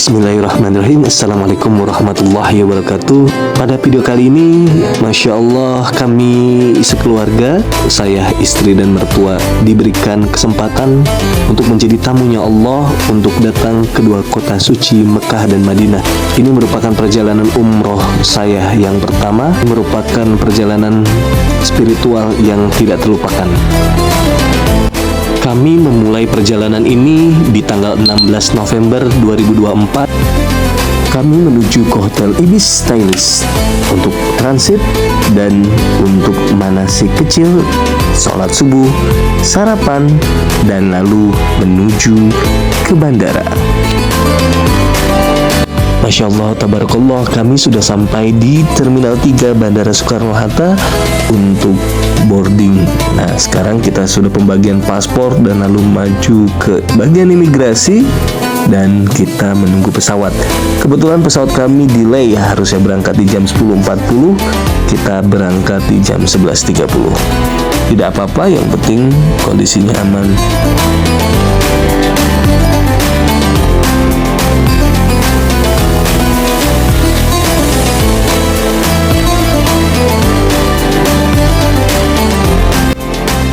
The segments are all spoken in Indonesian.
Bismillahirrahmanirrahim. Assalamualaikum warahmatullahi wabarakatuh. Pada video kali ini, Masya Allah, kami sekeluarga, saya, istri, dan mertua diberikan kesempatan untuk menjadi tamunya Allah untuk datang ke dua kota suci Mekah dan Madinah. Ini merupakan perjalanan umroh saya yang pertama, merupakan perjalanan spiritual yang tidak terlupakan. Kami memulai perjalanan ini di tanggal 16 November 2024. Kami menuju ke Hotel Ibis Stylish untuk transit dan untuk manasik kecil, sholat subuh, sarapan, dan lalu menuju ke bandara. Masya Allah, tabarakallah, kami sudah sampai di Terminal 3 Bandara Soekarno-Hatta untuk boarding. Nah, sekarang kita sudah pembagian paspor dan lalu maju ke bagian imigrasi dan kita menunggu pesawat. Kebetulan pesawat kami delay, harusnya berangkat di jam 10.40, kita berangkat di jam 11.30. Tidak apa-apa, yang penting kondisinya aman.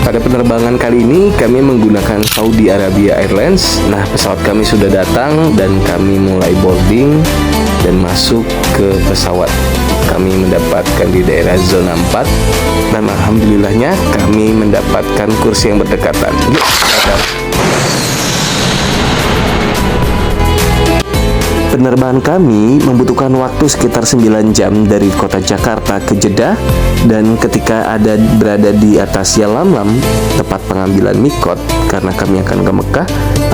Pada penerbangan kali ini kami menggunakan Saudi Arabia Airlines. Nah, pesawat kami sudah datang dan kami mulai boarding dan masuk ke pesawat. Kami mendapatkan di daerah zona 4 dan alhamdulillahnya kami mendapatkan kursi yang berdekatan. Yuk, penerbangan kami membutuhkan waktu sekitar 9 jam dari kota Jakarta ke Jeddah, dan ketika berada di atas Yalamlam, tempat pengambilan mikot, karena kami akan ke Mekah,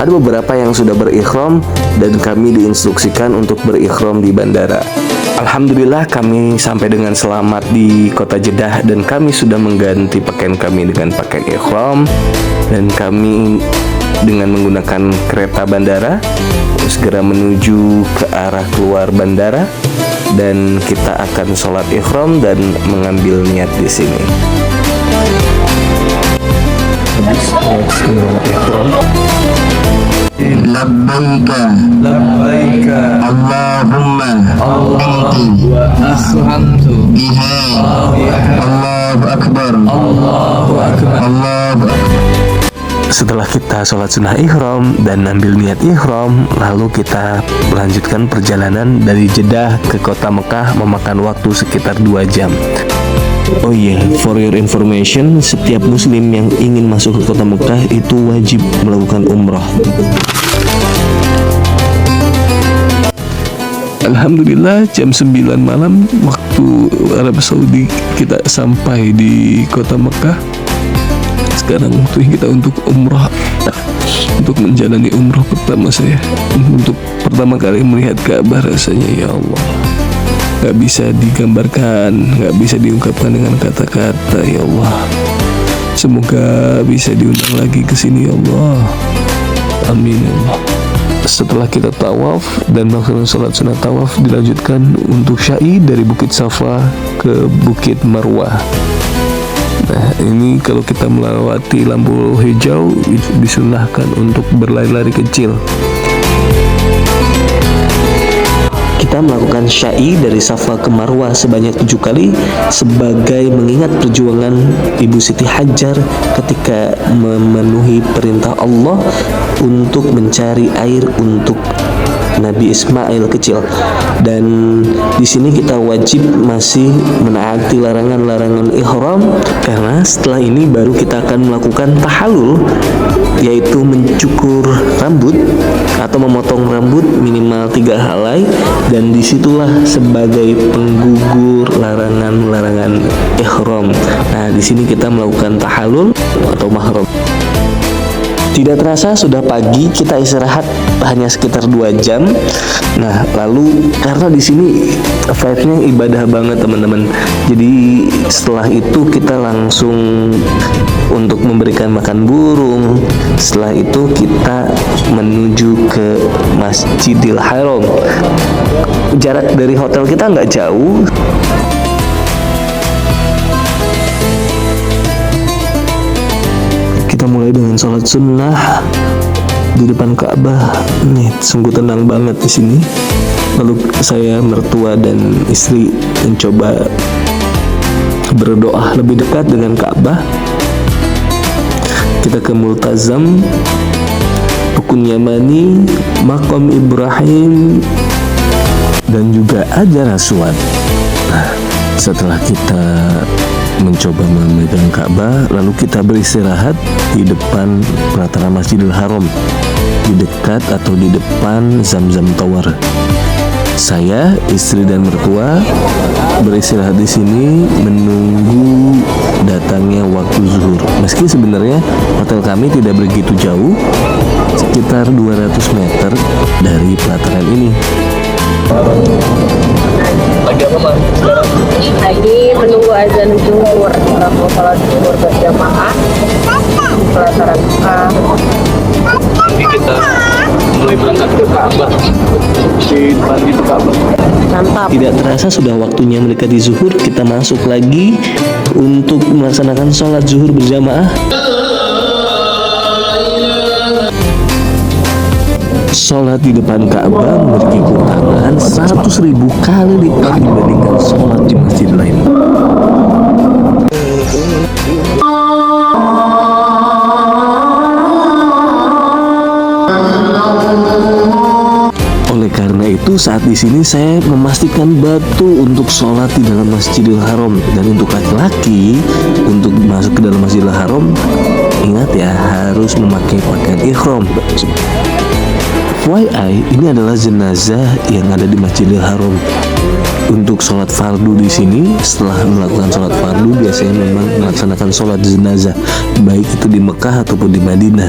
ada beberapa yang sudah berikhram dan kami diinstruksikan untuk berikhram di bandara. Alhamdulillah kami sampai dengan selamat di kota Jeddah dan kami sudah mengganti pakaian kami dengan pakaian ikhram, dan kami dengan menggunakan kereta bandara segera menuju ke arah keluar bandara, dan kita akan sholat ikhram dan mengambil niat di sini. Labbaika Allahumma anti wa ashamtu biha Allahu akbar Allahu akbar Allahu akbar. Setelah kita sholat sunnah ikhram dan ambil niat ikhram, lalu kita melanjutkan perjalanan dari Jeddah ke kota Mekah, memakan waktu sekitar 2 jam. Oh iya, for your information, setiap muslim yang ingin masuk ke kota Mekah itu wajib melakukan umrah. Alhamdulillah jam 9 malam waktu Arab Saudi kita sampai di kota Mekah. Sekarang waktunya kita untuk umrah, untuk menjalani umrah pertama saya. Untuk pertama kali melihat Ka'bah, rasanya ya Allah, gak bisa digambarkan, gak bisa diungkapkan dengan kata-kata. Ya Allah, semoga bisa diundang lagi ke sini ya Allah. Amin ya Allah. Setelah kita tawaf dan melakukan sholat sunnah tawaf, dilanjutkan untuk syai dari Bukit Safa ke Bukit Marwah. Nah, ini kalau kita melewati lampu hijau disunahkan untuk berlari-lari kecil. Kita melakukan syai dari Safa ke Marwah sebanyak 7 kali sebagai mengingat perjuangan Ibu Siti Hajar ketika memenuhi perintah Allah untuk mencari air untuk Nabi Ismail kecil. Dan di sini kita wajib masih menaati larangan-larangan ihram, karena setelah ini baru kita akan melakukan tahallul, yaitu mencukur rambut atau memotong rambut minimal 3 helai, dan disitulah sebagai penggugur larangan-larangan ihram. Nah, di sini kita melakukan tahallul atau mahram. Tidak terasa sudah pagi, kita istirahat hanya sekitar 2 jam. Nah, lalu karena di sini vibe-nya ibadah banget teman-teman. Jadi setelah itu kita langsung untuk memberikan makan burung. Setelah itu kita menuju ke Masjidil Haram. Jarak dari hotel kita nggak jauh. Kita mulai dengan sholat sunnah di depan Ka'bah. Nih, sungguh tenang banget di sini. Lalu saya, mertua dan istri mencoba berdoa lebih dekat dengan Ka'bah. Kita ke Multazam, Rukun Yamani, Maqam Ibrahim, dan juga Hajar Aswad. Nah, setelah kita mencoba memegang Ka'bah, lalu kita beristirahat di depan pelataran Masjidil Haram, di dekat atau di depan Zamzam Tower. Saya, istri dan mertua beristirahat di sini menunggu datangnya waktu zuhur. Meski sebenarnya hotel kami tidak begitu jauh, sekitar 200 meter dari pelataran ini. Lagi apa, Mas? Lagi menunggu azan zuhur, mau sholat zuhur berjamaah di pelataran Mekah. Ini kita mulai berangkat ke Ka'bah. Di depan itu Ka'bah. Mantap. Tidak terasa sudah waktunya mendekati zuhur, kita masuk lagi untuk melaksanakan sholat zuhur berjamaah. Sholat di depan Ka'bah memiliki keutamaan 100.000 kali lipat dibandingkan sholat di masjid lain. Oleh karena itu, saat di sini saya memastikan batu untuk sholat di dalam Masjidil Haram. Dan untuk laki-laki, untuk masuk ke dalam Masjidil Haram, ingat ya, harus memakai pakaian ihram. FYI, ini adalah jenazah yang ada di Masjidil Haram. Untuk sholat fardu di sini, setelah melakukan sholat fardu, biasanya memang melaksanakan sholat jenazah, baik itu di Mekah ataupun di Madinah.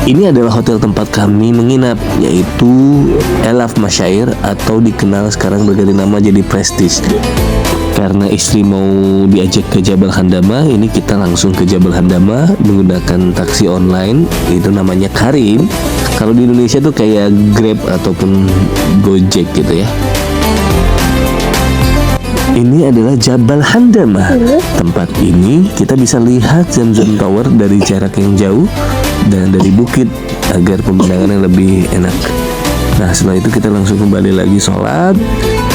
Ini adalah hotel tempat kami menginap, yaitu Elaf Masyair, atau dikenal sekarang berganti nama jadi Prestige. Karena istri mau diajak ke Jabal Handama, ini kita langsung ke Jabal Handama menggunakan taksi online, itu namanya Karim. Kalau di Indonesia tuh kayak Grab ataupun Gojek gitu ya. Ini adalah Jabal Handama. Tempat ini kita bisa lihat Zamzam Tower dari jarak yang jauh dan dari bukit agar pemandangannya lebih enak. Nah, setelah itu kita langsung kembali lagi sholat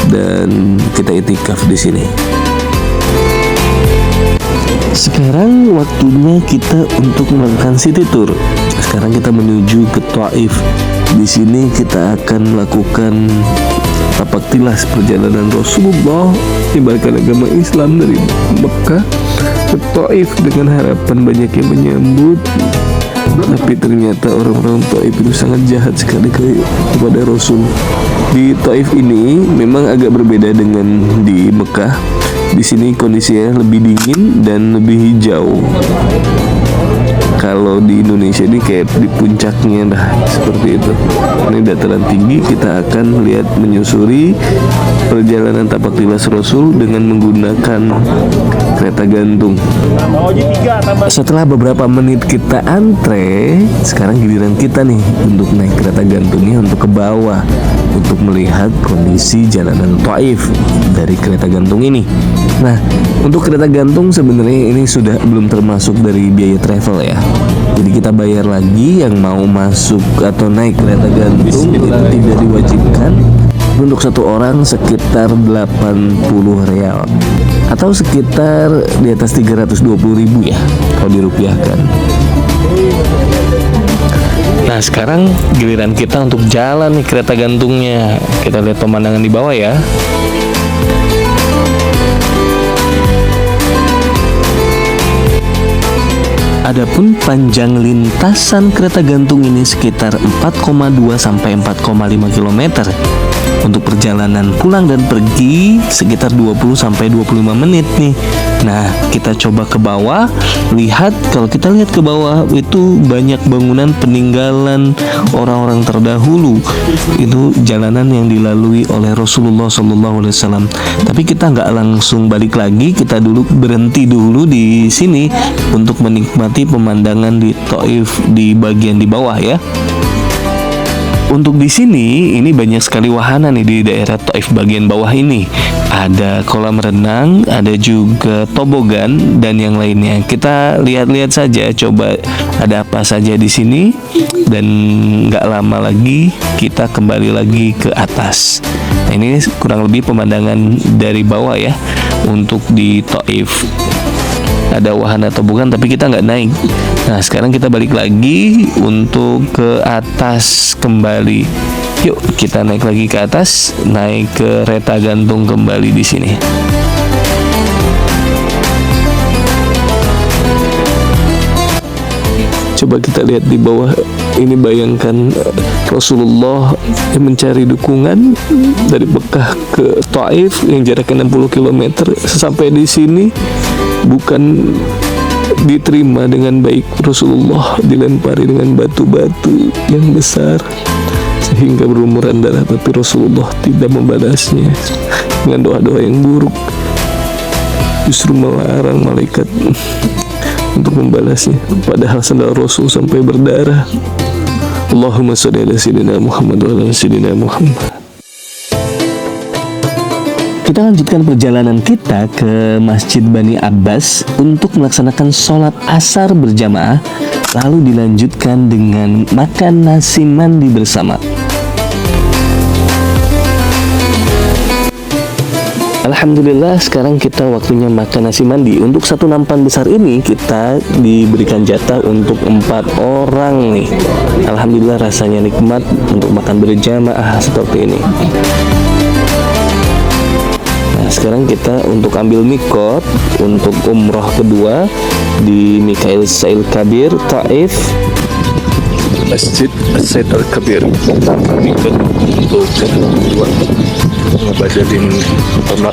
dan kita itikaf di sini. Sekarang waktunya kita untuk melakukan city tour. Sekarang kita menuju ke Taif. Di sini kita akan melakukan tapak tilas perjalanan Rasulullah menyebarkan agama Islam dari Mekah ke Taif dengan harapan banyak yang menyambut. Tapi ternyata orang-orang Taif itu sangat jahat sekali kepada Rasul. Di Taif ini memang agak berbeda dengan di Mekah. Di sini kondisinya lebih dingin dan lebih hijau. Kalau di Indonesia ini kayak di puncaknya dah seperti itu. Ini dataran tinggi, kita akan lihat menyusuri perjalanan tapak tilas Rasul dengan menggunakan kereta gantung. Setelah beberapa menit kita antre, sekarang giliran kita nih untuk naik kereta gantungnya untuk ke bawah untuk melihat kondisi jalanan Taif dari kereta gantung ini. Nah, untuk kereta gantung sebenarnya ini sudah belum termasuk dari biaya travel ya. Jadi kita bayar lagi, yang mau masuk atau naik kereta gantung itu tidak diwajibkan. Untuk satu orang sekitar 80 real atau sekitar di atas 320.000 ya kalau dirupiahkan. Nah, sekarang giliran kita untuk jalan nih kereta gantungnya. Kita lihat pemandangan di bawah ya. Adapun panjang lintasan kereta gantung ini sekitar 4,2 sampai 4,5 km. Untuk perjalanan pulang dan pergi sekitar 20 sampai 25 menit nih. Nah, kita coba ke bawah, lihat. Kalau kita lihat ke bawah itu banyak bangunan peninggalan orang-orang terdahulu. Itu jalanan yang dilalui oleh Rasulullah SAW. Tapi kita nggak langsung balik lagi, kita dulu berhenti dulu di sini untuk menikmati pemandangan di Taif di bagian di bawah ya. Untuk di sini ini banyak sekali wahana nih di daerah Taif bagian bawah ini. Ada kolam renang, ada juga tobogan dan yang lainnya. Kita lihat-lihat saja, coba ada apa saja di sini, dan nggak lama lagi kita kembali lagi ke atas. Nah, ini kurang lebih pemandangan dari bawah ya untuk di Taif. Ada wahana tobogan tapi kita nggak naik. Nah, sekarang kita balik lagi untuk ke atas kembali. Yuk kita naik lagi ke atas, naik ke kereta gantung kembali di sini. Coba kita lihat di bawah ini, bayangkan Rasulullah yang mencari dukungan dari Mekah ke Taif yang jaraknya 60 km. Sampai di sini bukan diterima dengan baik, Rasulullah dilempari dengan batu-batu yang besar sehingga berlumuran darah, tapi Rasulullah tidak membalasnya dengan doa-doa yang buruk, justru melarang malaikat untuk membalasnya, padahal sandal Rasul sampai berdarah. Allahumma sholli ala sayyidina Muhammad wa ala sayyidina Muhammad. Kita lanjutkan perjalanan kita ke Masjid Bani Abbas untuk melaksanakan sholat asar berjamaah, lalu dilanjutkan dengan makan nasi mandi bersama. Alhamdulillah, sekarang kita waktunya makan nasi mandi. Untuk satu nampan besar ini kita diberikan jatah untuk 4 orang nih. Alhamdulillah, rasanya nikmat untuk makan berjamaah seperti ini. Sekarang kita untuk ambil mikot untuk umroh kedua di Mikail Sail Kabir, Taif. Masjid Said Al-Kabir. Mikot untuk kedua. Ngebadain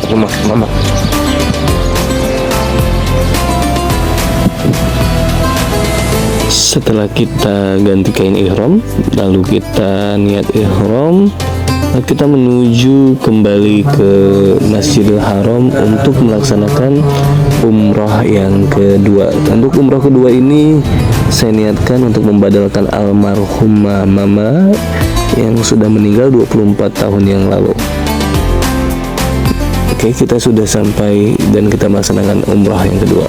rumah mama. Setelah kita ganti kain ihram, lalu kita niat ihram, kita menuju kembali ke Masjidil Haram untuk melaksanakan umroh yang kedua. Untuk umroh kedua ini saya niatkan untuk membadalkan almarhumah mama yang sudah meninggal 24 tahun yang lalu. Oke, kita sudah sampai dan kita melaksanakan umroh yang kedua.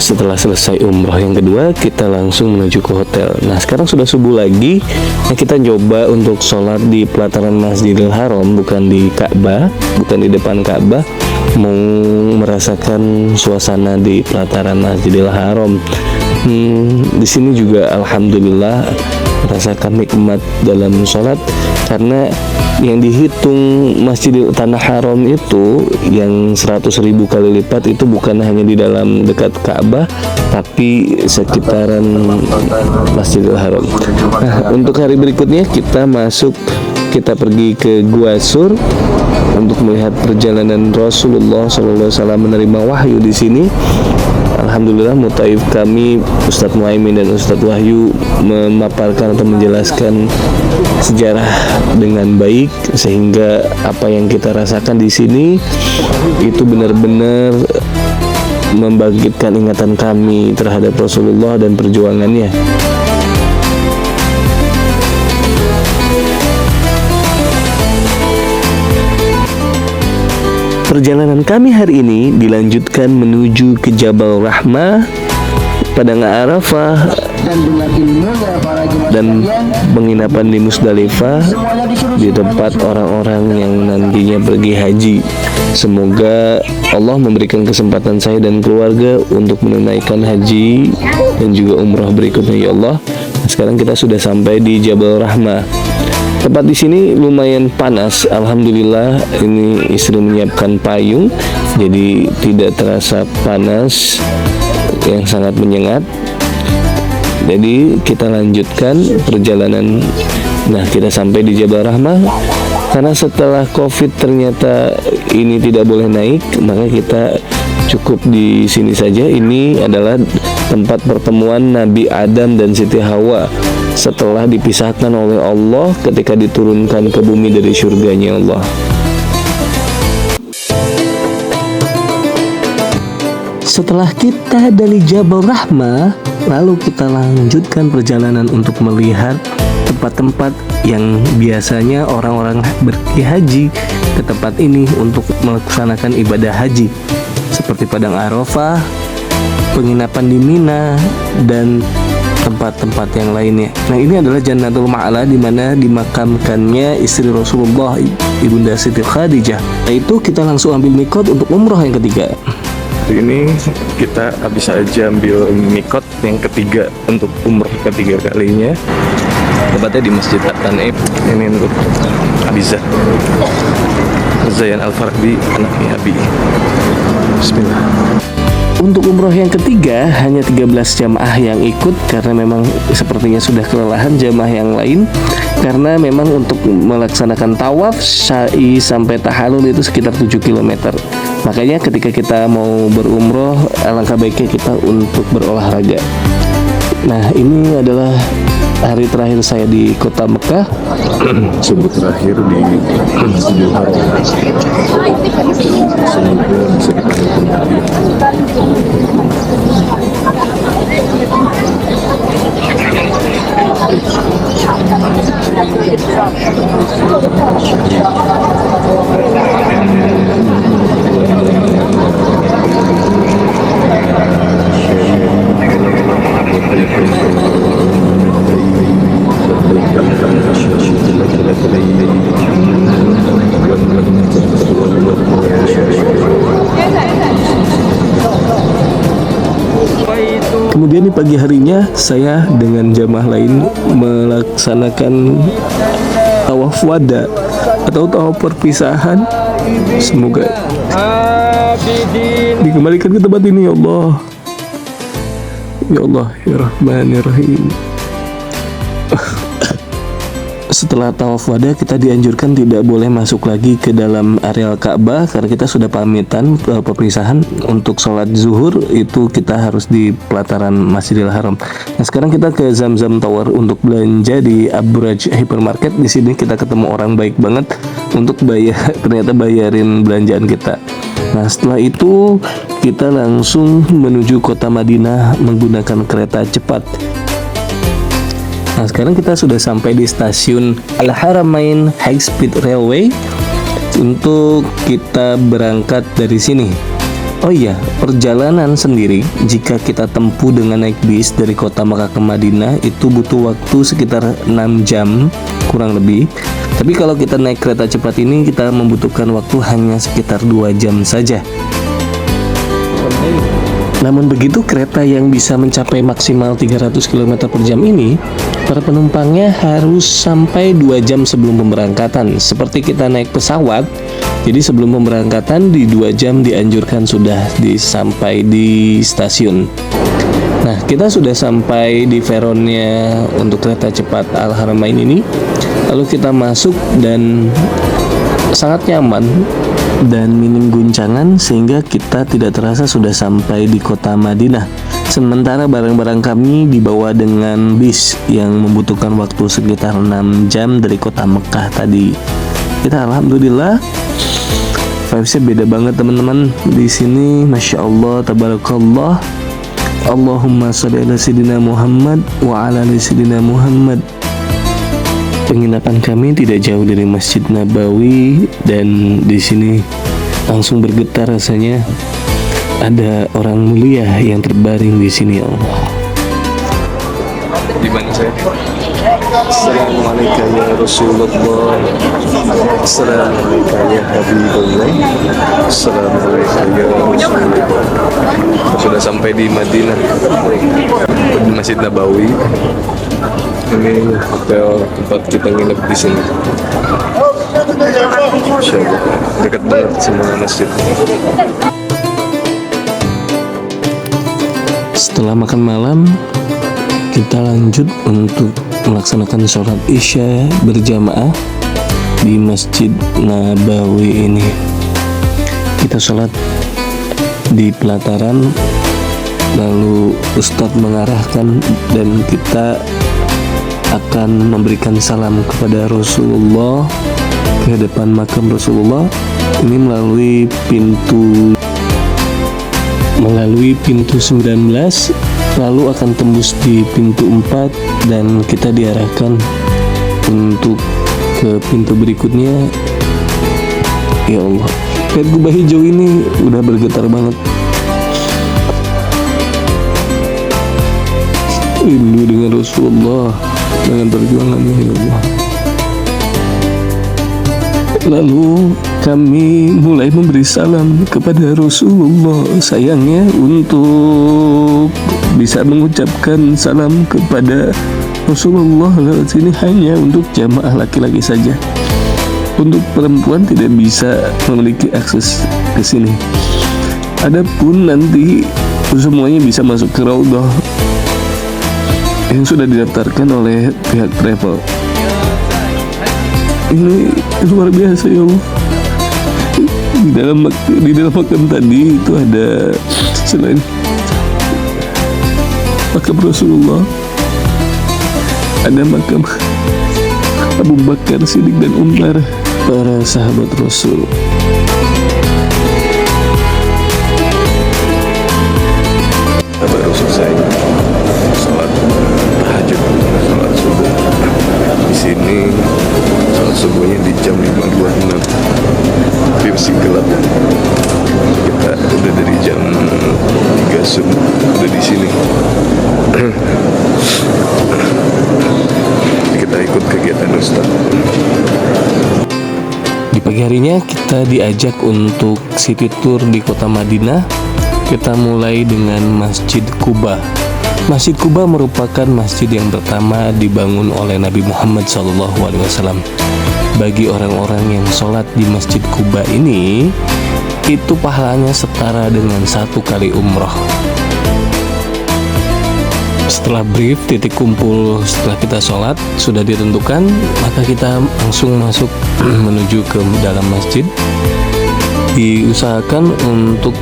Setelah selesai umroh yang kedua, kita langsung menuju ke hotel. Nah, sekarang sudah subuh lagi. Nah, kita coba untuk sholat di pelataran Masjidil Haram, bukan di Ka'bah, bukan di depan Ka'bah. Mau merasakan suasana di pelataran Masjidil Haram. Di sini juga alhamdulillah merasakan nikmat dalam sholat, karena yang dihitung Masjidil Tanah Haram itu yang 100.000 kali lipat itu bukan hanya di dalam dekat Ka'bah, tapi sekitaran Masjidil Haram. Nah, untuk hari berikutnya kita pergi ke Gua Sur untuk melihat perjalanan Rasulullah SAW menerima wahyu di sini. Alhamdulillah, mutaif kami Ustadz Muaimin dan Ustadz Wahyu memaparkan atau menjelaskan sejarah dengan baik, sehingga apa yang kita rasakan di sini itu benar-benar membangkitkan ingatan kami terhadap Rasulullah dan perjuangannya. Perjalanan kami hari ini dilanjutkan menuju ke Jabal Rahmah, Padang Arafah, dan penginapan di Musdalifah, di tempat orang-orang yang nantinya pergi haji. Semoga Allah memberikan kesempatan saya dan keluarga untuk menunaikan haji dan juga umrah berikutnya, ya Allah. Sekarang kita sudah sampai di Jabal Rahmah. Tempat di sini lumayan panas. Alhamdulillah, ini istri menyiapkan payung, jadi tidak terasa panas yang sangat menyengat. Jadi kita lanjutkan perjalanan. Nah, kita sampai di Jabal Rahmah. Karena setelah COVID ternyata ini tidak boleh naik, maka kita cukup di sini saja. Ini adalah tempat pertemuan Nabi Adam dan Siti Hawa setelah dipisahkan oleh Allah ketika diturunkan ke bumi dari surganya Allah. Setelah kita dari Jabal Rahmah, lalu kita lanjutkan perjalanan untuk melihat tempat-tempat yang biasanya orang-orang pergi haji ke tempat ini untuk melaksanakan ibadah haji, seperti Padang Arafah, penginapan di Mina, dan tempat-tempat yang lainnya. Nah, ini adalah Jannatul Ma'la, di mana dimakamkannya istri Rasulullah, Ibunda Siti Khadijah. Nah, itu kita langsung ambil mikot untuk umroh yang ketiga. Hari ini kita habis aja ambil mikot yang ketiga untuk umroh ketiga kalinya. Tepatnya di Masjid At-Tan'ib. Ini untuk Abizah Zayan Al-Farqi, anaknya Abi. Bismillah. Untuk umroh yang ketiga hanya 13 jamaah yang ikut, karena memang sepertinya sudah kelelahan jamaah yang lain, karena memang untuk melaksanakan tawaf, sa'i sampai tahalul itu sekitar 7 km. Makanya ketika kita mau berumroh, alangkah baiknya kita untuk berolahraga. Nah, ini adalah hari terakhir saya di kota Mekah. Subuh terakhir di Masjidil Haram. Semoga bisa dipanjangkan lagi. Kemudian di pagi harinya saya dengan jamaah lain melaksanakan tawaf wada atau tawaf perpisahan. Semoga dikembalikan ke tempat ini, ya Allah. Ya Allah, ya Rahman, ya Rahim. Setelah tawaf wada, kita dianjurkan tidak boleh masuk lagi ke dalam area Ka'bah karena kita sudah pamitan perpisahan. Untuk sholat zuhur itu kita harus di pelataran Masjidil Haram. Nah, sekarang kita ke Zamzam Tower untuk belanja di Abraj Hypermarket. Di sini kita ketemu orang baik banget untuk ternyata bayarin belanjaan kita. Nah, setelah itu kita langsung menuju kota Madinah menggunakan kereta cepat. Nah, sekarang kita sudah sampai di stasiun Al-Haramain High Speed Railway untuk kita berangkat dari sini. Oh iya, perjalanan sendiri jika kita tempuh dengan naik bis dari kota Makkah ke Madinah itu butuh waktu sekitar 6 jam kurang lebih. Tapi kalau kita naik kereta cepat ini kita membutuhkan waktu hanya sekitar 2 jam saja. Namun begitu, kereta yang bisa mencapai maksimal 300 km per jam ini, para penumpangnya harus sampai 2 jam sebelum pemberangkatan. Seperti kita naik pesawat, jadi sebelum pemberangkatan di 2 jam dianjurkan sudah sampai di stasiun. Nah, kita sudah sampai di peronnya untuk kereta cepat Al-Haramain ini. Lalu kita masuk dan sangat nyaman dan minim guncangan sehingga kita tidak terasa sudah sampai di kota Madinah. Sementara barang-barang kami dibawa dengan bis yang membutuhkan waktu sekitar 6 jam dari kota Mekah tadi. Kita alhamdulillah vibes-nya beda banget teman-teman di sini. Masya Allah, tabarakallah. Allahumma sholli ala sayyidina Muhammad wa ala ali sayyidina Muhammad. Penginapan kami tidak jauh dari Masjid Nabawi dan di sini langsung bergetar rasanya. Ada orang mulia yang terbaring di sini, ya Allah. Di mana saya? Assalamualaikum ya Rasulullah. Assalamualaikum ya Habibullah. Assalamualaikum ya Rasulullah. Sudah sampai di Madinah, di Masjid Nabawi. Ini hotel tempat kita nginep di sini. Masya Allah, dekat banget sama masjid. Setelah makan malam, kita lanjut untuk melaksanakan sholat isya berjamaah di Masjid Nabawi ini. Kita sholat di pelataran, lalu Ustadz mengarahkan dan kita akan memberikan salam kepada Rasulullah ke depan makam Rasulullah ini melalui pintu melalui pintu 19, lalu akan tembus di pintu 4 dan kita diarahkan untuk ke pintu berikutnya. Ya Allah, lihat gubah hijau ini udah bergetar banget. Rindu dengan Rasulullah, dengan perjuangannya, ya Allah. Lalu kami mulai memberi salam kepada Rasulullah. Sayangnya untuk bisa mengucapkan salam kepada Rasulullah lewat sini hanya untuk jamaah laki-laki saja. Untuk perempuan tidak bisa memiliki akses ke sini. Adapun nanti semuanya bisa masuk ke Raudhah yang sudah didaftarkan oleh pihak travel. Ini luar biasa, ya Allah. Di dalam makam tadi itu ada, selain makam Rasulullah, ada makam Abu Bakar, Siddiq dan Umar, para sahabat Rasul. Kita baru selesai sholat tahajud, sholat subuh. Di sini sholat subuhnya di jam 5.26, tapi masih gelap. Kita udah dari jam 3 subuh udah di sini. Kita ikut kegiatan Ustaz. Di pagi harinya kita diajak untuk city tour di kota Madinah. Kita mulai dengan Masjid Quba. Masjid Quba merupakan masjid yang pertama dibangun oleh Nabi Muhammad SAW. Bagi orang-orang yang sholat di Masjid Quba ini, itu pahalanya setara dengan 1 kali umroh. Setelah brief, titik kumpul setelah kita sholat sudah ditentukan, maka kita langsung masuk menuju ke dalam masjid. Diusahakan untuk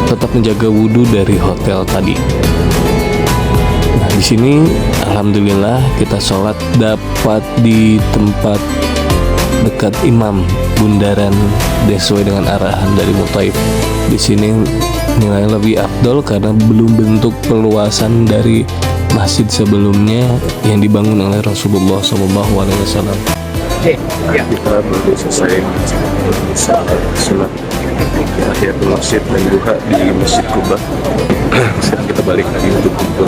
tetap menjaga wudhu dari hotel tadi. Nah, di sini alhamdulillah kita sholat dapat di tempat dekat imam, bundaran sesuai dengan arahan dari Mutaif. Di sini nilai lebih afdol karena belum bentuk perluasan dari masjid sebelumnya yang dibangun oleh Rasulullah SAW. Kita baru selesai sholat tahiyatul masjid dan duha di Masjid Quba. Sekarang kita balik lagi untuk kumpul.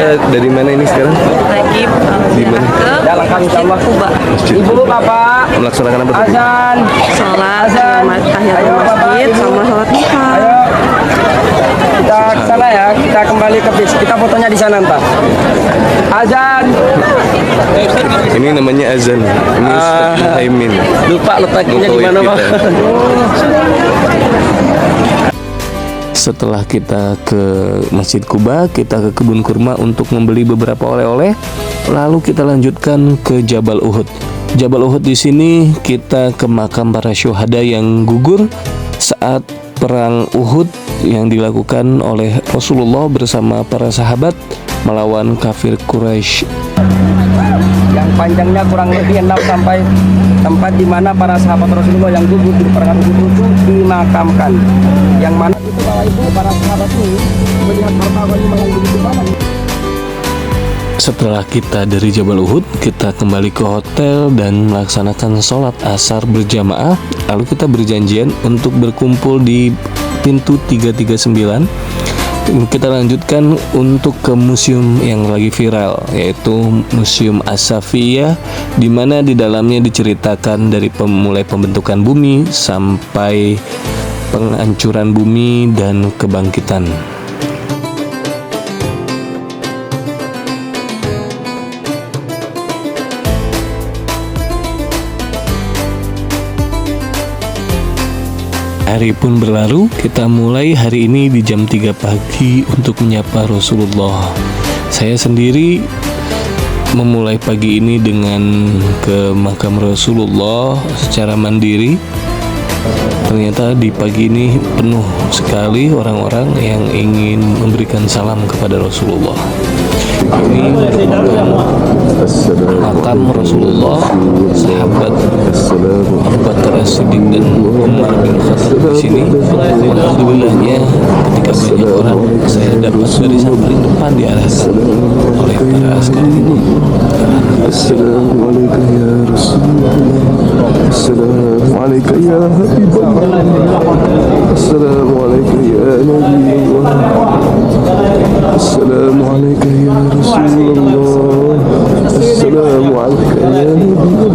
Dari mana ini sekarang? Lagi Di mana? ke Masjid Quba. Ibu Bapak melaksanakan apa? Azan, sholat, tahiyatul masjid, sama sholat duha. Kita ke sana ya, kita kembali ke bis. Kita fotonya di sana ntar. Azan. Ini namanya azan. Ini Ustaz Muhaimin. Lupa letaknya di mana, Pak. Setelah kita ke Masjid Quba, kita ke kebun kurma untuk membeli beberapa oleh-oleh. Lalu kita lanjutkan ke Jabal Uhud. Jabal Uhud di sini kita ke makam para syuhada yang gugur saat perang Uhud yang dilakukan oleh Rasulullah bersama para sahabat melawan kafir Quraisy. Yang panjangnya kurang lebih 6 sampai tempat di mana para sahabat Rasulullah yang gugur di perang Uhud itu dimakamkan. Yang mana itu bahwa itu para sahabat ini melihat harta ghanimah yang begitu banyak. Setelah kita dari Jabal Uhud, kita kembali ke hotel dan melaksanakan sholat asar berjamaah. Lalu kita berjanjian untuk berkumpul di pintu 339. Kita lanjutkan untuk ke museum yang lagi viral, yaitu Museum As-Safiyah, di mana di dalamnya diceritakan dari mulai pembentukan bumi sampai penghancuran bumi dan kebangkitan. Hari pun berlalu, kita mulai hari ini di jam 3 pagi untuk menyapa Rasulullah. Saya sendiri memulai pagi ini dengan ke makam Rasulullah secara mandiri. Ternyata di pagi ini penuh sekali orang-orang yang ingin memberikan salam kepada Rasulullah. Ini merupakan makam Rasulullah, sahabat Abu Bakar As-Siddiq dan Umar bin Khattab di sini. Alhamdulillahnya ketika banyak orang, saya dapat barisan paling depan diarahkan oleh para askar ini. Assalamualaikum ya Rasulullah. Assalamualaikum ya Habibullah. Assalamualaikum ya Nabiullah. Assalamualaikum ya Rasulullah. Assalamualaikum ya Nabiullah.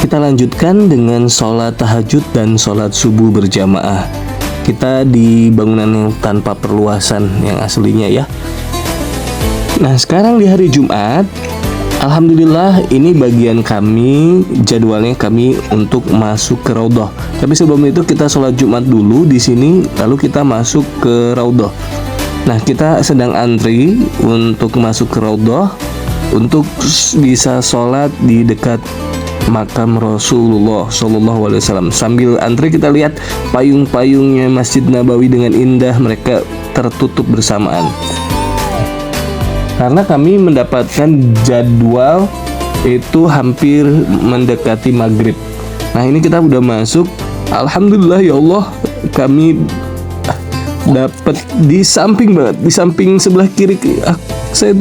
Kita lanjutkan dengan sholat tahajud dan sholat subuh berjamaah. Kita di bangunan yang tanpa perluasan yang aslinya ya. Nah, sekarang di hari Jumat, alhamdulillah ini bagian kami, jadwalnya kami untuk masuk ke Raudhah. Tapi sebelum itu kita sholat Jumat dulu di sini, lalu kita masuk ke Raudhah. Nah, kita sedang antri untuk masuk ke Raudhah untuk bisa sholat di dekat makam Rasulullah Shallallahu Alaihi Wasallam. Sambil antri kita lihat payung-payungnya Masjid Nabawi dengan indah, mereka tertutup bersamaan. Karena kami mendapatkan jadwal itu hampir mendekati maghrib. Nah, ini kita udah masuk. Alhamdulillah ya Allah, kami dapat di samping banget, di samping sebelah kiri saya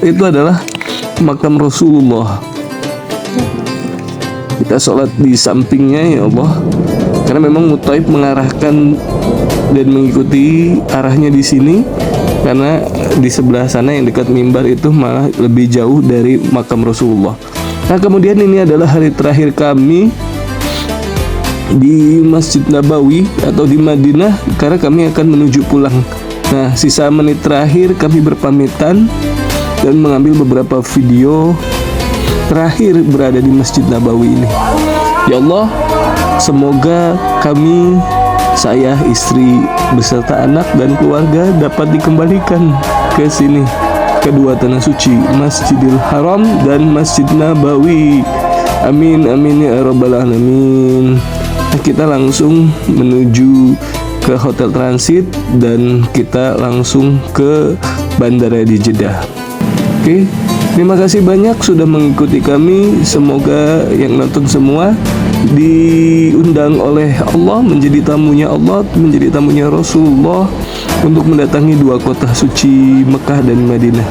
itu adalah makam Rasulullah. Kita sholat di sampingnya ya Allah, karena memang Muthaif mengarahkan dan mengikuti arahnya di sini, karena di sebelah sana yang dekat mimbar itu malah lebih jauh dari makam Rasulullah. Nah, kemudian ini adalah hari terakhir kami di Masjid Nabawi atau di Madinah, karena kami akan menuju pulang. Nah, sisa menit terakhir kami berpamitan dan mengambil beberapa video terakhir berada di Masjid Nabawi ini. Ya Allah, semoga kami, saya, istri beserta anak dan keluarga dapat dikembalikan ke sini, kedua tanah suci, Masjidil Haram dan Masjid Nabawi. Amin amin ya rabbal alamin. Nah, kita langsung menuju ke hotel transit dan kita langsung ke bandara di Jeddah. Oke, terima kasih banyak sudah mengikuti kami. Semoga yang nonton semua diundang oleh Allah menjadi tamunya Allah, menjadi tamunya Rasulullah untuk mendatangi dua kota suci Mekah dan Madinah.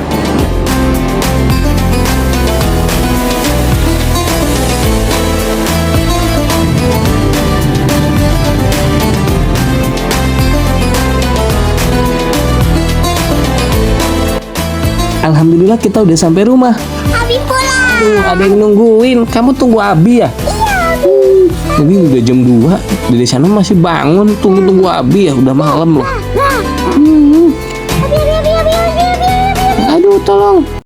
Alhamdulillah kita udah sampai rumah. Abi pulang. Tuh, ada yang nungguin. Kamu tunggu Abi ya? Iya. Ini udah jam 2. Dari sana masih bangun. Tunggu Abi ya. Udah malam loh. Abi. Aduh, tolong.